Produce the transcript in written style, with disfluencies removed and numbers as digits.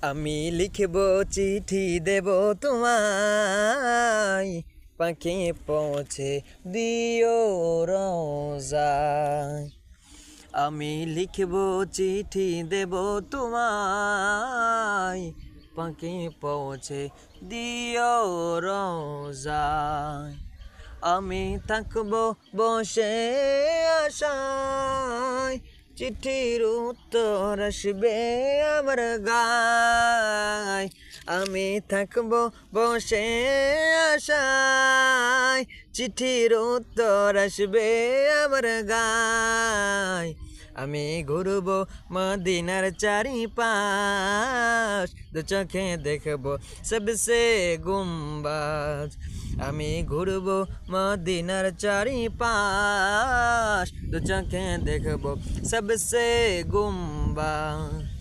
আমি লিখব চিঠি দেব তোমায়, পাখি পৌঁছে দিও রোজায়। আমি লিখব চিঠি দেব তোমায়, পাখি পৌঁছে দিও রোজায়। আমি থাকব বসে আশায়, চিঠির উত্তর আসবে আমার গায়। আমি থাকব বসে আশায়, চিঠির উত্তর আসবে আমার গায়। আমি ঘুরব মদিনার চারিপাশ, দু চোখে দেখব সবসে গুম্বাজ। আমি ঘুরব মদিনার চারিপাশ, দু চোখে দেখব সবসে গুম্বাজ।